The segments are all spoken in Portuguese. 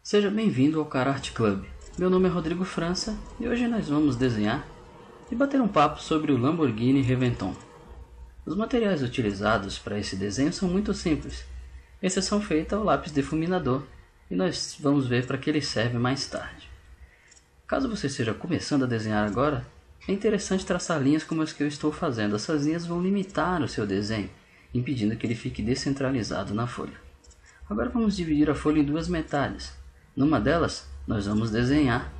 Seja bem-vindo ao Car Art Club. Meu nome é Rodrigo França e hoje nós vamos desenhar e bater um papo sobre o Lamborghini Reventon. Os materiais utilizados para esse desenho são muito simples, exceção feita ao lápis difuminador, e nós vamos ver para que ele serve mais tarde. Caso você esteja começando a desenhar agora, é interessante traçar linhas como as que eu estou fazendo. Essas linhas vão limitar o seu desenho, impedindo que ele fique descentralizado na folha. Agora vamos dividir a folha em duas metades. Numa delas, nós vamos desenhar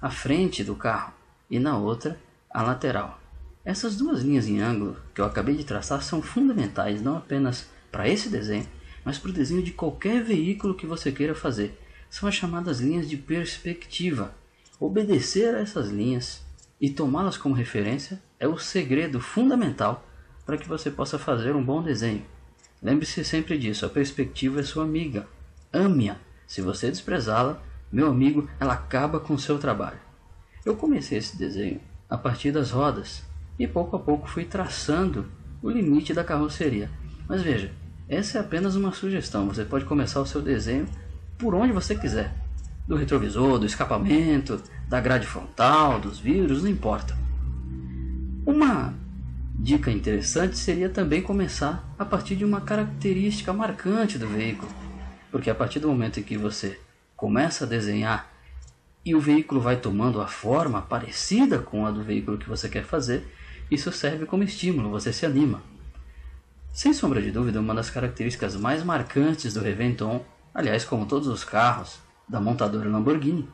a frente do carro e na outra, a lateral. Essas duas linhas em ângulo que eu acabei de traçar são fundamentais não apenas para esse desenho, mas para o desenho de qualquer veículo que você queira fazer. São as chamadas linhas de perspectiva. Obedecer a essas linhas e tomá-las como referência é o segredo fundamental para que você possa fazer um bom desenho. Lembre-se sempre disso, a perspectiva é sua amiga. Ame-a. Se você desprezá-la, meu amigo, ela acaba com o seu trabalho. Eu comecei esse desenho a partir das rodas e pouco a pouco fui traçando o limite da carroceria. Mas veja, essa é apenas uma sugestão. Você pode começar o seu desenho por onde você quiser. Do retrovisor, do escapamento, da grade frontal, dos vidros, não importa. Uma dica interessante seria também começar a partir de uma característica marcante do veículo. Porque a partir do momento em que você começa a desenhar e o veículo vai tomando a forma parecida com a do veículo que você quer fazer, isso serve como estímulo, você se anima. Sem sombra de dúvida, uma das características mais marcantes do Reventon, aliás, como todos os carros da montadora Lamborghini,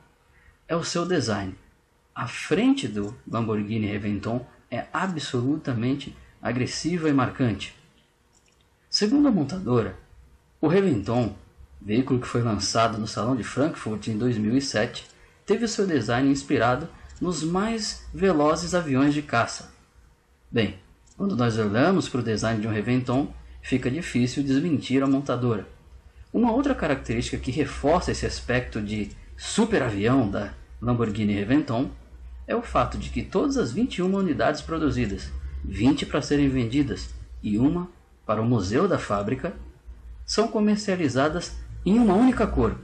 é o seu design. A frente do Lamborghini Reventon é absolutamente agressiva e marcante. Segundo a montadora, o Reventon, veículo que foi lançado no Salão de Frankfurt em 2007, teve o seu design inspirado nos mais velozes aviões de caça. Bem, quando nós olhamos para o design de um Reventon, fica difícil desmentir a montadora. Uma outra característica que reforça esse aspecto de superavião da Lamborghini Reventon é o fato de que todas as 21 unidades produzidas, 20 para serem vendidas e uma para o museu da fábrica, são comercializadas em uma única cor,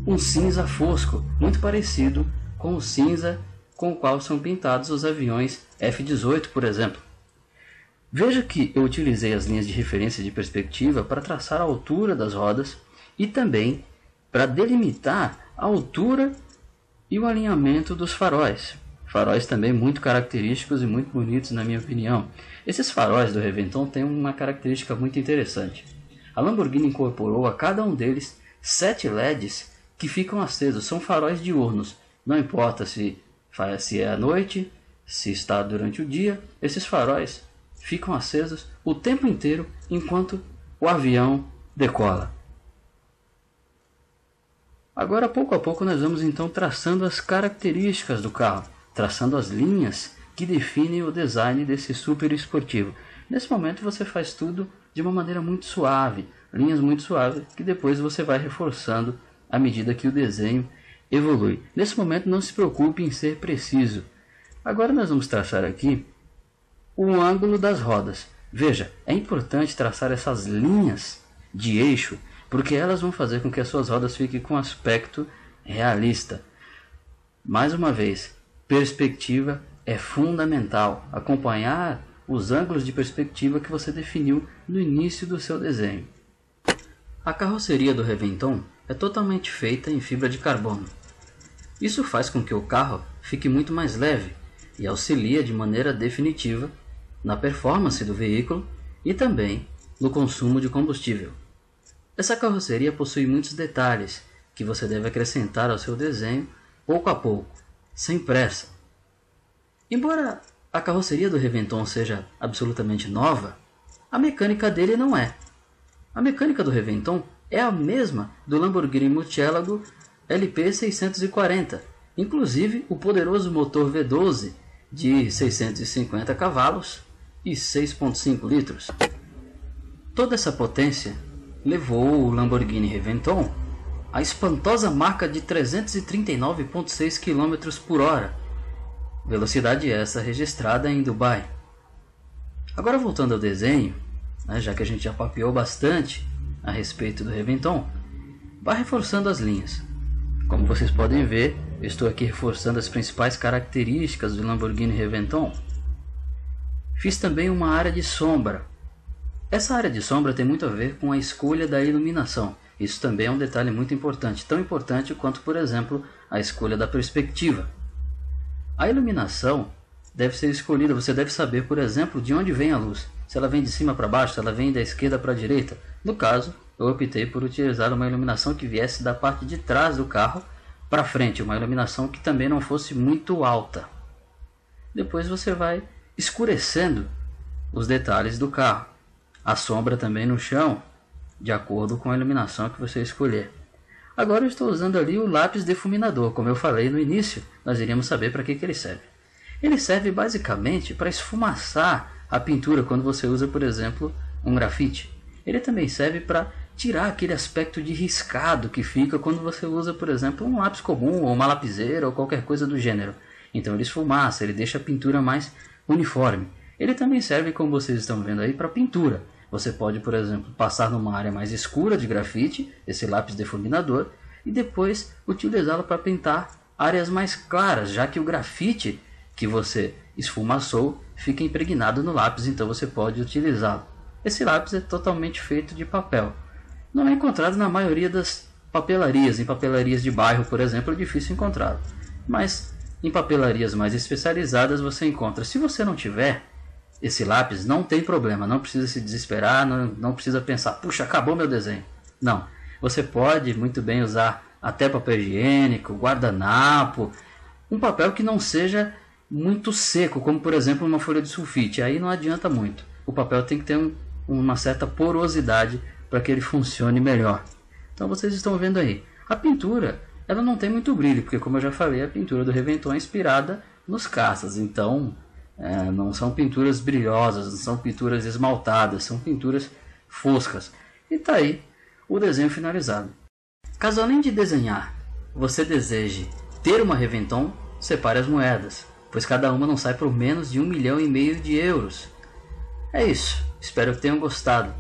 um cinza fosco, muito parecido com o cinza com o qual são pintados os aviões F-18, por exemplo. Veja que eu utilizei as linhas de referência de perspectiva para traçar a altura das rodas e também para delimitar a altura e o alinhamento dos faróis. Faróis também muito característicos e muito bonitos, na minha opinião. Esses faróis do Reventon têm uma característica muito interessante. A Lamborghini incorporou a cada um deles 7 LEDs que ficam acesos. São faróis diurnos. Não importa se é à noite, se está durante o dia, esses faróis ficam acesos o tempo inteiro enquanto o avião decola. Agora, pouco a pouco, nós vamos então traçando as características do carro, traçando as linhas que definem o design desse super esportivo. Nesse momento você faz tudo de uma maneira muito suave, linhas muito suaves, que depois você vai reforçando à medida que o desenho evolui. Nesse momento não se preocupe em ser preciso. Agora nós vamos traçar aqui o ângulo das rodas. Veja, é importante traçar essas linhas de eixo, porque elas vão fazer com que as suas rodas fiquem com aspecto realista. Mais uma vez, perspectiva é fundamental. Acompanhar os ângulos de perspectiva que você definiu no início do seu desenho. A carroceria do Reventon é totalmente feita em fibra de carbono. Isso faz com que o carro fique muito mais leve e auxilia de maneira definitiva na performance do veículo e também no consumo de combustível. Essa carroceria possui muitos detalhes que você deve acrescentar ao seu desenho pouco a pouco, sem pressa. Embora a carroceria do Reventon seja absolutamente nova, a mecânica dele não é. A mecânica do Reventon é a mesma do Lamborghini Murcielago LP640, inclusive o poderoso motor V12 de 650 cavalos e 6,5 litros. Toda essa potência levou o Lamborghini Reventon à espantosa marca de 339,6 km por hora, velocidade essa registrada em Dubai. Agora voltando ao desenho, já que a gente já papeou bastante a respeito do Reventon, vá reforçando as linhas. Como vocês podem ver, eu estou aqui reforçando as principais características do Lamborghini Reventon. Fiz também uma área de sombra. Essa área de sombra tem muito a ver com a escolha da iluminação. Isso também é um detalhe muito importante, tão importante quanto, por exemplo, a escolha da perspectiva. A iluminação deve ser escolhida, você deve saber, por exemplo, de onde vem a luz. Se ela vem de cima para baixo, se ela vem da esquerda para a direita. No caso, eu optei por utilizar uma iluminação que viesse da parte de trás do carro para frente, uma iluminação que também não fosse muito alta. Depois você vai escurecendo os detalhes do carro. A sombra também no chão, de acordo com a iluminação que você escolher. Agora eu estou usando ali o lápis difuminador. Como eu falei no início, nós iríamos saber para que ele serve. Ele serve basicamente para esfumaçar a pintura quando você usa, por exemplo, um grafite. Ele também serve para tirar aquele aspecto de riscado que fica quando você usa, por exemplo, um lápis comum ou uma lapiseira ou qualquer coisa do gênero. Então ele esfumaça, ele deixa a pintura mais uniforme. Ele também serve, como vocês estão vendo aí, para pintura. Você pode, por exemplo, passar numa área mais escura de grafite, esse lápis difuminador, e depois utilizá-lo para pintar áreas mais claras, já que o grafite que você esfumaçou fica impregnado no lápis, então você pode utilizá-lo. Esse lápis é totalmente feito de papel. Não é encontrado na maioria das papelarias. Em papelarias de bairro, por exemplo, é difícil encontrá-lo. Mas em papelarias mais especializadas você encontra. Se você não tiver esse lápis, não tem problema, não precisa se desesperar, não precisa pensar, puxa, acabou meu desenho. Não, você pode muito bem usar até papel higiênico, guardanapo, um papel que não seja muito seco, como por exemplo uma folha de sulfite, aí não adianta muito. O papel tem que ter uma certa porosidade para que ele funcione melhor. Então vocês estão vendo aí, a pintura ela não tem muito brilho, porque como eu já falei, a pintura do Reventon é inspirada nos caças, então não são pinturas brilhosas, não são pinturas esmaltadas, são pinturas foscas. E está aí o desenho finalizado. Caso além de desenhar, você deseje ter uma Reventon, separe as moedas, pois cada uma não sai por menos de 1,5 milhão de euros. É isso, espero que tenham gostado.